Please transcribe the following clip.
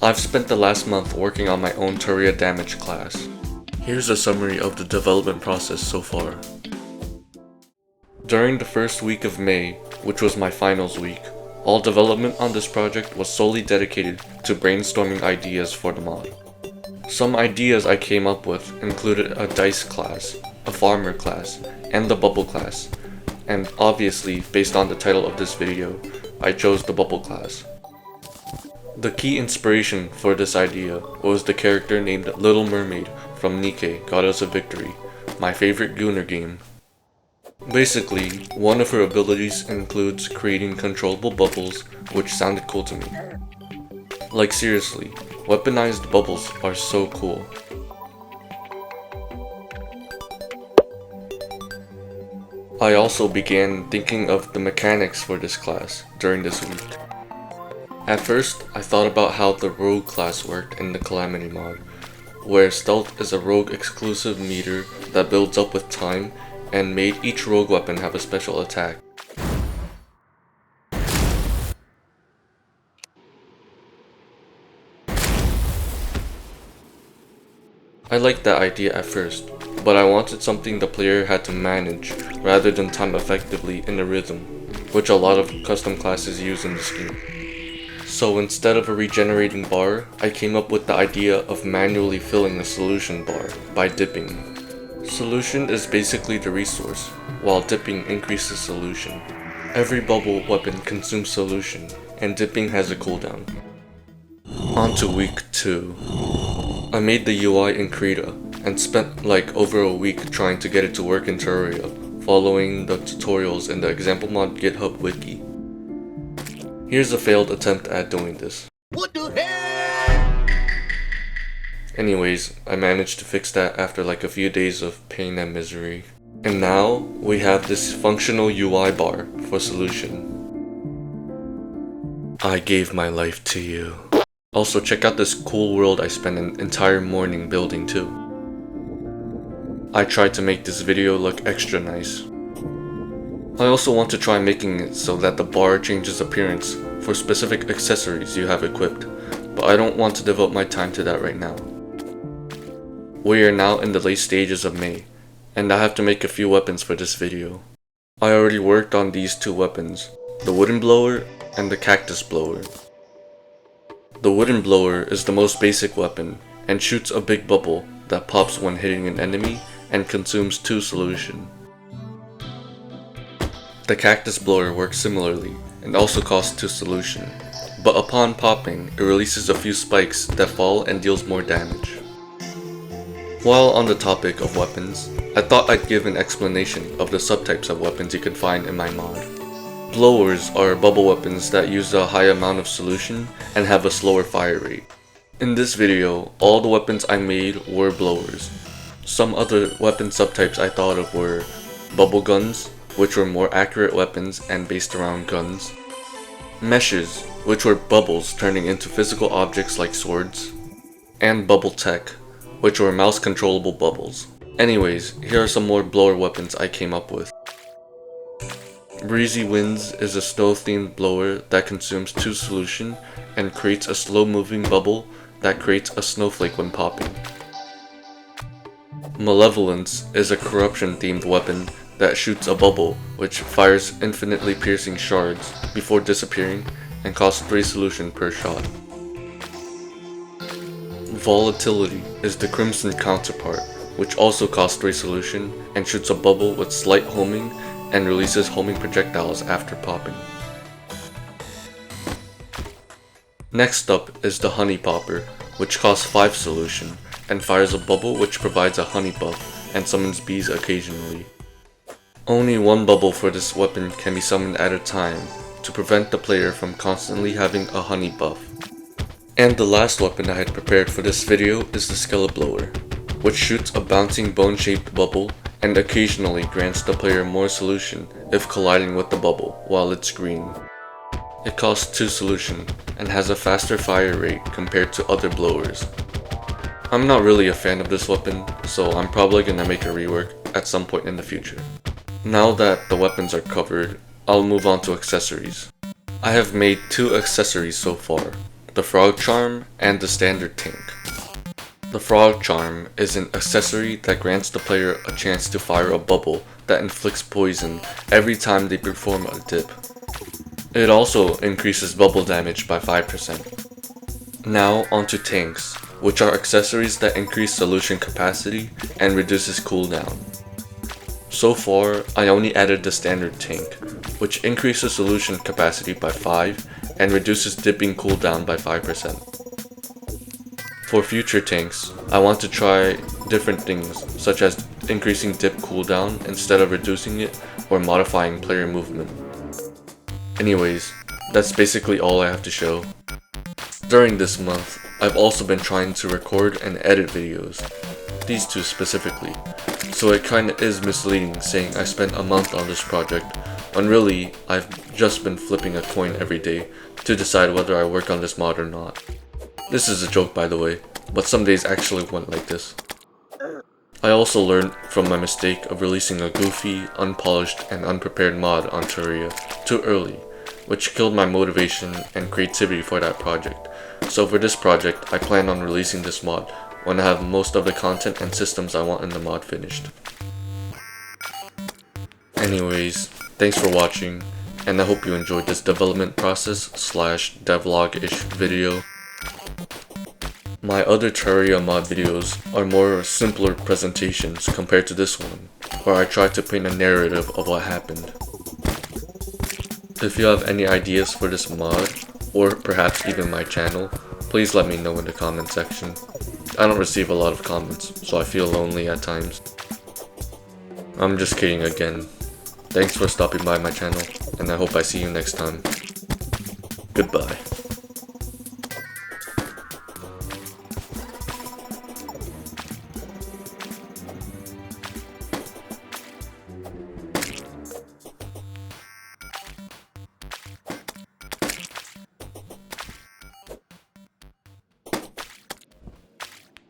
I've spent the last month working on my own Terraria damage class. Here's a summary of the development process so far. During the first week of May, which was my finals week, all development on this project was solely dedicated to brainstorming ideas for the mod. Some ideas I came up with included a dice class, a farmer class, and the bubble class, and obviously, based on the title of this video, I chose the bubble class. The key inspiration for this idea was the character named Little Mermaid from Nike, Goddess of Victory, my favorite Gooner game. Basically, one of her abilities includes creating controllable bubbles, which sounded cool to me. Like seriously, weaponized bubbles are so cool. I also began thinking of the mechanics for this class during this week. At first, I thought about how the rogue class worked in the Calamity mod, where stealth is a rogue exclusive meter that builds up with time and made each rogue weapon have a special attack. I liked that idea at first, but I wanted something the player had to manage rather than time effectively in a rhythm, which a lot of custom classes use in this game. So instead of a regenerating bar, I came up with the idea of manually filling a solution bar by dipping. Solution is basically the resource, while dipping increases solution. Every bubble weapon consumes solution, and dipping has a cooldown. On to week 2. I made the UI in Krita, and spent like over a week trying to get it to work in Terraria, following the tutorials in the example mod GitHub wiki. Here's a failed attempt at doing this. What the hell? Anyways, I managed to fix that after like a few days of pain and misery. And now, we have this functional UI bar for solution. I gave my life to you. Also, check out this cool world I spent an entire morning building too. I tried to make this video look extra nice. I also want to try making it so that the bar changes appearance for specific accessories you have equipped, but I don't want to devote my time to that right now. We are now in the late stages of May, and I have to make a few weapons for this video. I already worked on these two weapons, the wooden blower and the cactus blower. The wooden blower is the most basic weapon and shoots a big bubble that pops when hitting an enemy and consumes 2 solution. The cactus blower works similarly and also costs 2 solution, but upon popping, it releases a few spikes that fall and deals more damage. While on the topic of weapons, I thought I'd give an explanation of the subtypes of weapons you can find in my mod. Blowers are bubble weapons that use a high amount of solution and have a slower fire rate. In this video, all the weapons I made were blowers. Some other weapon subtypes I thought of were bubble guns, which were more accurate weapons and based around guns, meshes, which were bubbles turning into physical objects like swords, and bubble tech, which were mouse controllable bubbles. Anyways, here are some more blower weapons I came up with. Breezy Winds is a snow themed blower that consumes 2 solution and creates a slow moving bubble that creates a snowflake when popping. Malevolence is a corruption themed weapon that shoots a bubble which fires infinitely piercing shards before disappearing and costs 3 solution per shot. Volatility is the crimson counterpart, which also costs 3 solution and shoots a bubble with slight homing and releases homing projectiles after popping. Next up is the honey popper, which costs 5 solution and fires a bubble which provides a honey buff and summons bees occasionally. Only 1 bubble for this weapon can be summoned at a time to prevent the player from constantly having a honey buff. And the last weapon I had prepared for this video is the Skeleton Blower, which shoots a bouncing bone-shaped bubble and occasionally grants the player more solution if colliding with the bubble while it's green. It costs 2 solution and has a faster fire rate compared to other blowers. I'm not really a fan of this weapon, so I'm probably gonna make a rework at some point in the future. Now that the weapons are covered, I'll move on to accessories. I have made 2 accessories so far. The the frog charm, and the standard tank. The frog charm is an accessory that grants the player a chance to fire a bubble that inflicts poison every time they perform a dip. It also increases bubble damage by 5%. Now onto tanks, which are accessories that increase solution capacity and reduces cooldown. So far, I only added the standard tank, which increases solution capacity by 5 and reduces dipping cooldown by 5%. For future tanks, I want to try different things such as increasing dip cooldown instead of reducing it or modifying player movement. Anyways, that's basically all I have to show. During this month, I've also been trying to record and edit videos, these two specifically, so it kinda is misleading saying I spent a month on this project when really I've just been flipping a coin every day to decide whether I work on this mod or not. This is a joke by the way, but some days actually went like this. I also learned from my mistake of releasing a goofy, unpolished, and unprepared mod on Terraria too early, which killed my motivation and creativity for that project. So for this project, I plan on releasing this mod when I have most of the content and systems I want in the mod finished. Anyways, thanks for watching, and I hope you enjoyed this development process / devlog-ish video. My other Terraria mod videos are more simpler presentations compared to this one, where I try to paint a narrative of what happened. If you have any ideas for this mod, or perhaps even my channel, please let me know in the comment section. I don't receive a lot of comments, so I feel lonely at times. I'm just kidding again. Thanks for stopping by my channel, and I hope I see you next time. Goodbye.